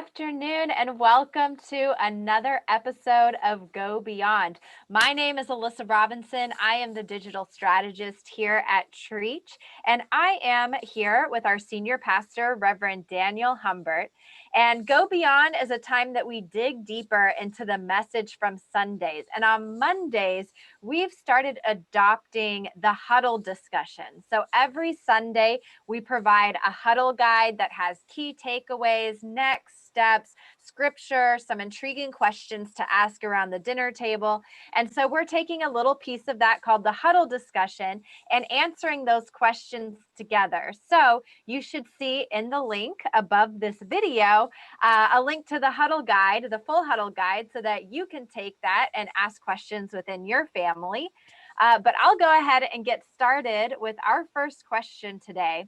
afternoon, and welcome to another episode of Go Beyond. My name is Alyssa Robinson. I am the digital strategist here at Trietsch, and I am here with our senior pastor, Reverend Daniel Humbert. And Go Beyond is a time that we dig deeper into the message from Sundays. And on Mondays, we've started adopting the Huddle discussion. So every Sunday, we provide a Huddle guide that has key takeaways, next steps, scripture, some intriguing questions to ask around the dinner table. And so we're taking a little piece of that called the Huddle discussion and answering those questions together. So you should see in the link above this video a link to the Huddle guide, the full Huddle guide, so that you can take that and ask questions within your family. But I'll go ahead and get started with our first question today.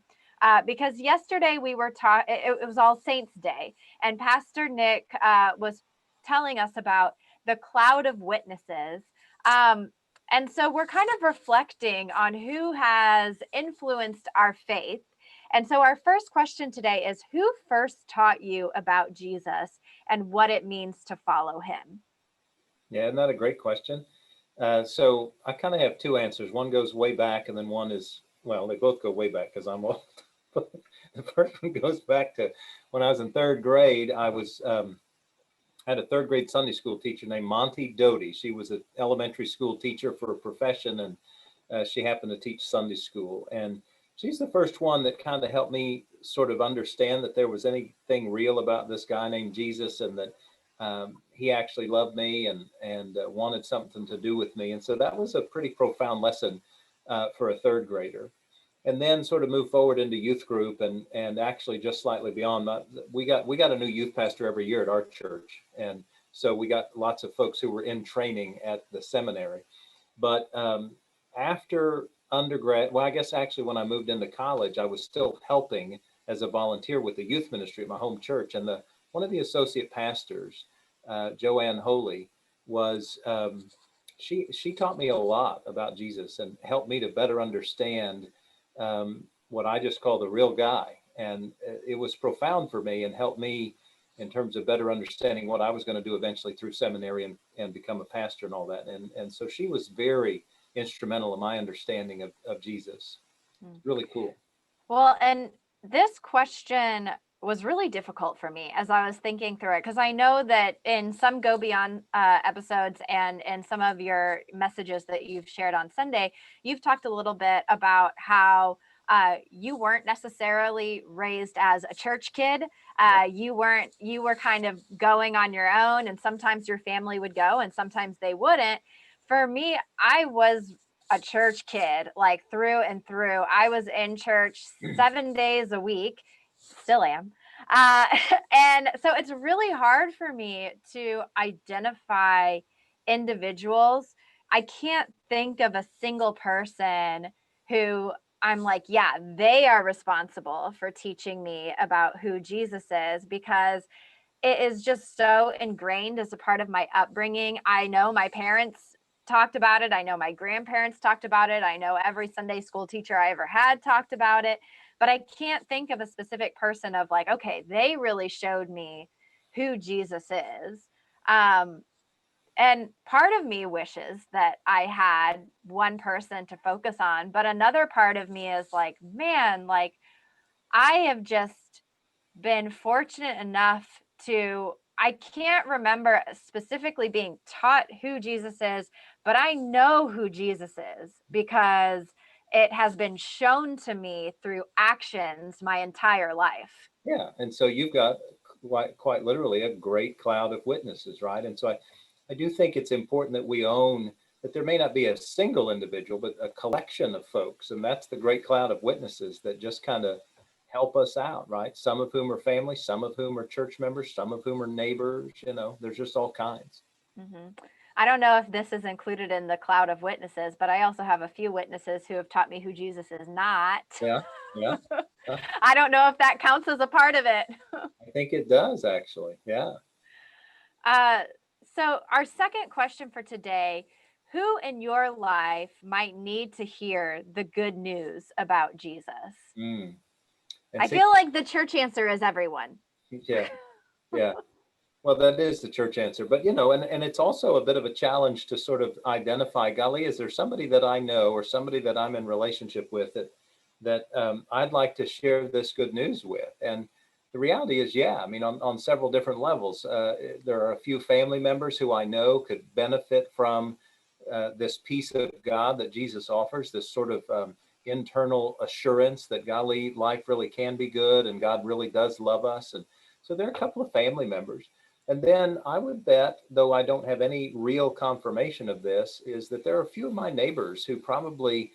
Because yesterday we were taught, it was All Saints Day, and Pastor Nick was telling us about the cloud of witnesses. And so we're kind of reflecting on who has influenced our faith. And so our first question today is, who first taught you about Jesus and what it means to follow him? Yeah, isn't that a great question? So I kind of have two answers. One goes way back, and then one is, well, they both go way back because I'm old. The first one goes back to when I was in third grade. I had a third grade Sunday school teacher named Monty Doty. She was an elementary school teacher for a profession, and she happened to teach Sunday school. And she's the first one that kind of helped me sort of understand that there was anything real about this guy named Jesus, and that he actually loved me and wanted something to do with me. And so that was a pretty profound lesson for a third grader. And then sort of move forward into youth group and actually just slightly beyond that. We got a new youth pastor every year at our church. And so we got lots of folks who were in training at the seminary. But after undergrad, well, I guess actually when I moved into college, I was still helping as a volunteer with the youth ministry at my home church. And one of the associate pastors, Joanne Holy, was, she taught me a lot about Jesus and helped me to better understand what I just call the real guy. And it was profound for me and helped me in terms of better understanding what I was going to do eventually through seminary and become a pastor and all that. And so she was very instrumental in my understanding of Jesus. Really cool. Well, and this question was really difficult for me as I was thinking through it, because I know that in some Go Beyond episodes and some of your messages that you've shared on Sunday, you've talked a little bit about how you weren't necessarily raised as a church kid. You were kind of going on your own, and sometimes your family would go and sometimes they wouldn't. For me, I was a church kid, like through and through. I was in church 7 days a week, still am. And so it's really hard for me to identify individuals. I can't think of a single person who I'm like, yeah, they are responsible for teaching me about who Jesus is, because it is just so ingrained as a part of my upbringing. I know my parents talked about it. I know my grandparents talked about it. I know every Sunday school teacher I ever had talked about it, but I can't think of a specific person of like, okay, they really showed me who Jesus is. And part of me wishes that I had one person to focus on, but another part of me is like, man, like I have just been fortunate enough I can't remember specifically being taught who Jesus is, but I know who Jesus is because it has been shown to me through actions my entire life. Yeah. And so you've got quite literally a great cloud of witnesses, right? And so I do think it's important that we own that there may not be a single individual, but a collection of folks. And that's the great cloud of witnesses that just kind of help us out, right? Some of whom are family, some of whom are church members, some of whom are neighbors, there's just all kinds. Mm-hmm. I don't know if this is included in the cloud of witnesses, but I also have a few witnesses who have taught me who Jesus is not. Yeah. I don't know if that counts as a part of it. I think it does, actually. Yeah. So our second question for today, who in your life might need to hear the good news about Jesus? I feel like the church answer is everyone. Yeah. Yeah. Well, that is the church answer, but and it's also a bit of a challenge to sort of identify, golly, is there somebody that I know or somebody that I'm in relationship with that I'd like to share this good news with? And the reality is, yeah, I mean, on several different levels, there are a few family members who I know could benefit from this peace of God that Jesus offers, this sort of internal assurance that, golly, life really can be good and God really does love us. And so there are a couple of family members. And then I would bet, though I don't have any real confirmation of this, is that there are a few of my neighbors who probably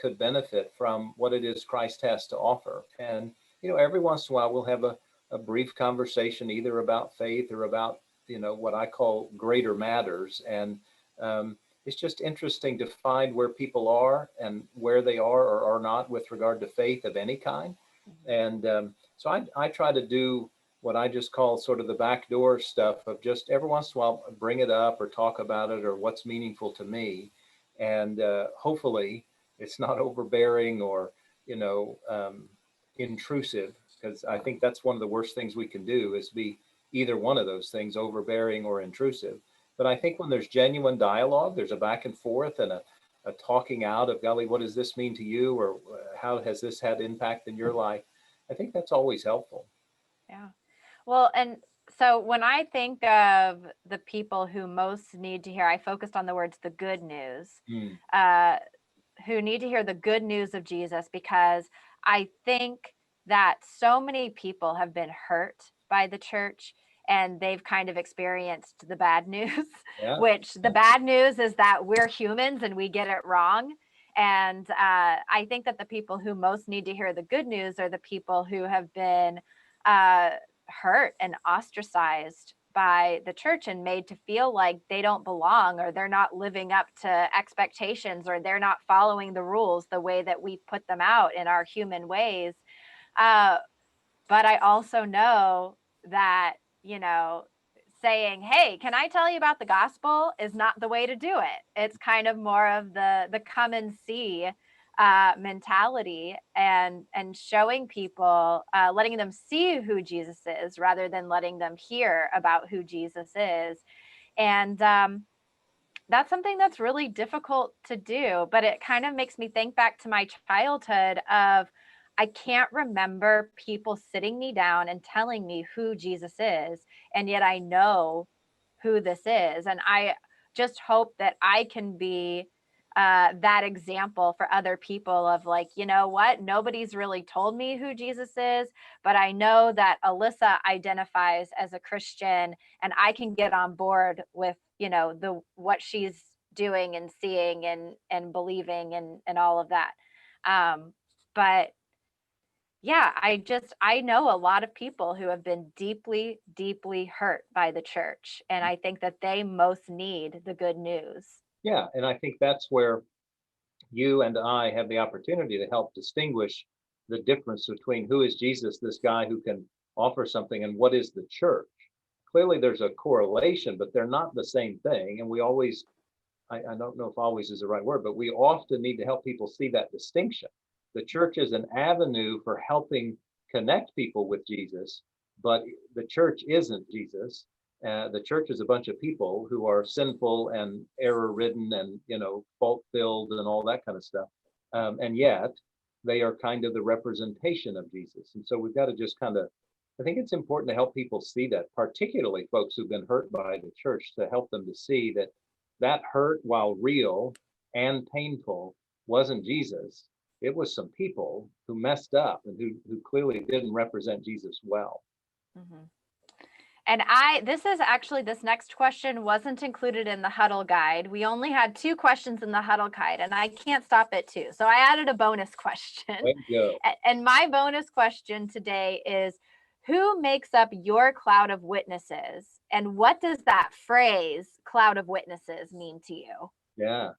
could benefit from what it is Christ has to offer. And, every once in a while we'll have a brief conversation either about faith or about, what I call greater matters. And it's just interesting to find where people are and where they are or are not with regard to faith of any kind. And so I try to do what I just call sort of the backdoor stuff of just every once in a while bring it up or talk about it or what's meaningful to me. And hopefully it's not overbearing or, intrusive, because I think that's one of the worst things we can do is be either one of those things, overbearing or intrusive. But I think when there's genuine dialogue, there's a back and forth and a talking out of, golly, what does this mean to you? Or how has this had impact in your life? I think that's always helpful. Yeah. Well, and so when I think of the people who most need to hear, I focused on the words the good news, Mm, uh, who need to hear the good news of Jesus, because I think that so many people have been hurt by the church and they've kind of experienced the bad news, yeah. which the bad news is that we're humans and we get it wrong. And I think that the people who most need to hear the good news are the people who have been uh, hurt and ostracized by the church and made to feel like they don't belong, or they're not living up to expectations, or they're not following the rules the way that we put them out in our human ways. Uh, but I also know that, saying, "Hey, can I tell you about the gospel?" is not the way to do it. It's kind of more of the come and see mentality, and showing people, letting them see who Jesus is rather than letting them hear about who Jesus is. And that's something that's really difficult to do, but it kind of makes me think back to my childhood of, I can't remember people sitting me down and telling me who Jesus is, and yet I know who this is. And I just hope that I can be that example for other people of, like, you know what, nobody's really told me who Jesus is, but I know that Alyssa identifies as a Christian, and I can get on board with, the what she's doing and seeing and believing and all of that. But yeah, I know a lot of people who have been deeply, deeply hurt by the church, and I think that they most need the good news. Yeah. And I think that's where you and I have the opportunity to help distinguish the difference between who is Jesus, this guy who can offer something, and what is the church. Clearly, there's a correlation, but they're not the same thing. And we always, I don't know if always is the right word, but we often need to help people see that distinction. The church is an avenue for helping connect people with Jesus, but the church isn't Jesus. The church is a bunch of people who are sinful and error ridden and, fault filled and all that kind of stuff. And yet they are kind of the representation of Jesus. And so we've got to just kind of, I think it's important to help people see that, particularly folks who've been hurt by the church, to help them to see that that hurt, while real and painful, wasn't Jesus. It was some people who messed up and who clearly didn't represent Jesus well. Mhm. And this next question wasn't included in the Huddle guide. We only had 2 questions in the Huddle guide, and I can't stop at 2. So I added a bonus question. Way to go. And my bonus question today is, who makes up your cloud of witnesses? And what does that phrase, cloud of witnesses, mean to you? Yeah.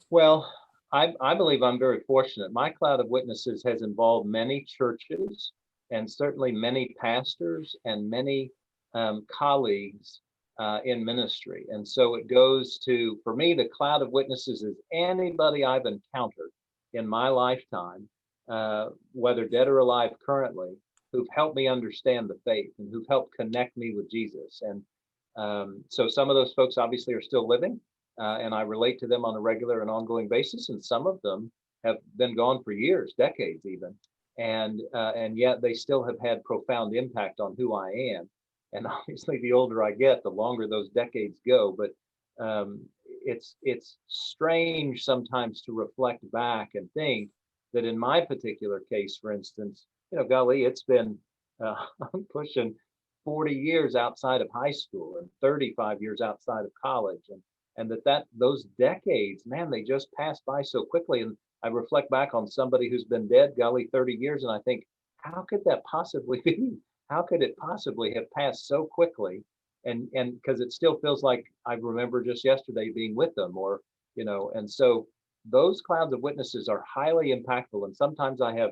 Well, I believe I'm very fortunate. My cloud of witnesses has involved many churches and certainly many pastors and many colleagues in ministry. And so it goes to, for me, the cloud of witnesses is anybody I've encountered in my lifetime, whether dead or alive currently, who've helped me understand the faith and who've helped connect me with Jesus. And so some of those folks obviously are still living, and I relate to them on a regular and ongoing basis. And some of them have been gone for years, decades even, and yet they still have had profound impact on who I am. And obviously, the older I get, the longer those decades go. But it's strange sometimes to reflect back and think that in my particular case, for instance, golly, it's been I'm pushing 40 years outside of high school and 35 years outside of college, and that those decades, man, they just pass by so quickly. And I reflect back on somebody who's been dead, golly, 30 years, and I think, how could that possibly be? How could it possibly have passed so quickly? And because it still feels like I remember just yesterday being with them, or and so those clouds of witnesses are highly impactful. And sometimes I have,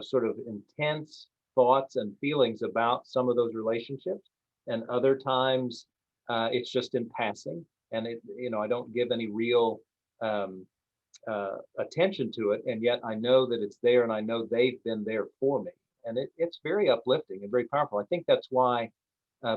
sort of intense thoughts and feelings about some of those relationships, and other times it's just in passing, and I don't give any real attention to it, and yet I know that it's there, and I know they've been there for me, and it's very uplifting and very powerful. I think that's why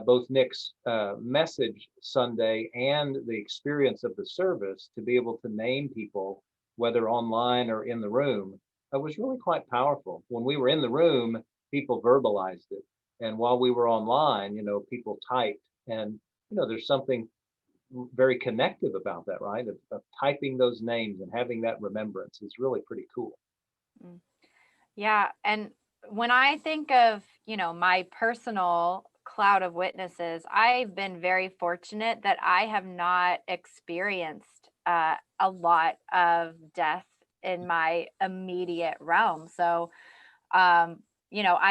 both Nick's message Sunday and the experience of the service, to be able to name people, whether online or in the room, was really quite powerful. When we were in the room, people verbalized it, and while we were online, people typed, and there's something very connective about that, right? Of typing those names and having that remembrance is really pretty cool. Mm. Yeah. And when I think of, my personal cloud of witnesses, I've been very fortunate that I have not experienced a lot of death in my immediate realm. So, I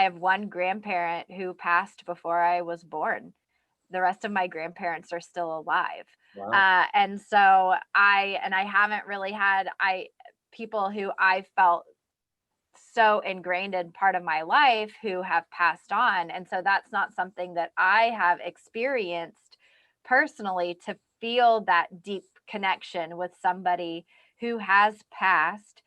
have one grandparent who passed before I was born. The rest of my grandparents are still alive. Wow. And so I haven't really had people who I felt so ingrained in part of my life who have passed on. And so that's not something that I have experienced personally, to feel that deep connection with somebody who has passed.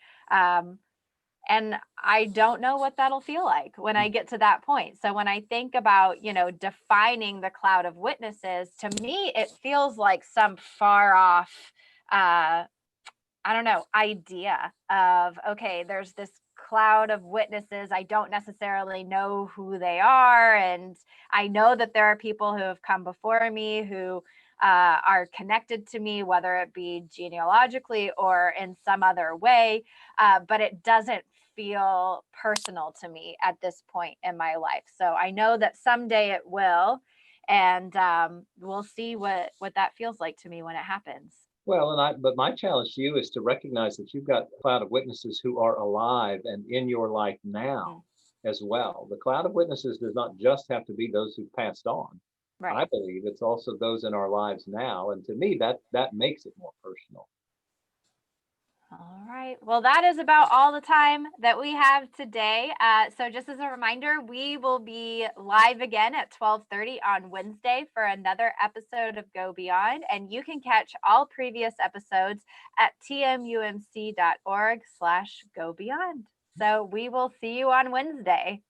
And I don't know what that'll feel like when I get to that point. So when I think about, defining the cloud of witnesses, to me, it feels like some far off, I don't know, idea of, okay, there's this cloud of witnesses. I don't necessarily know who they are. And I know that there are people who have come before me who are connected to me, whether it be genealogically or in some other way. But it doesn't feel personal to me at this point in my life. So I know that someday it will. And we'll see what that feels like to me when it happens. Well, but my challenge to you is to recognize that you've got a cloud of witnesses who are alive and in your life now as well. The cloud of witnesses does not just have to be those who've passed on. Right. I believe it's also those in our lives now. And to me, that makes it more personal. All right. Well, that is about all the time that we have today. So just as a reminder, we will be live again at 12:30 on Wednesday for another episode of Go Beyond. And you can catch all previous episodes at tmumc.org/go beyond. So we will see you on Wednesday.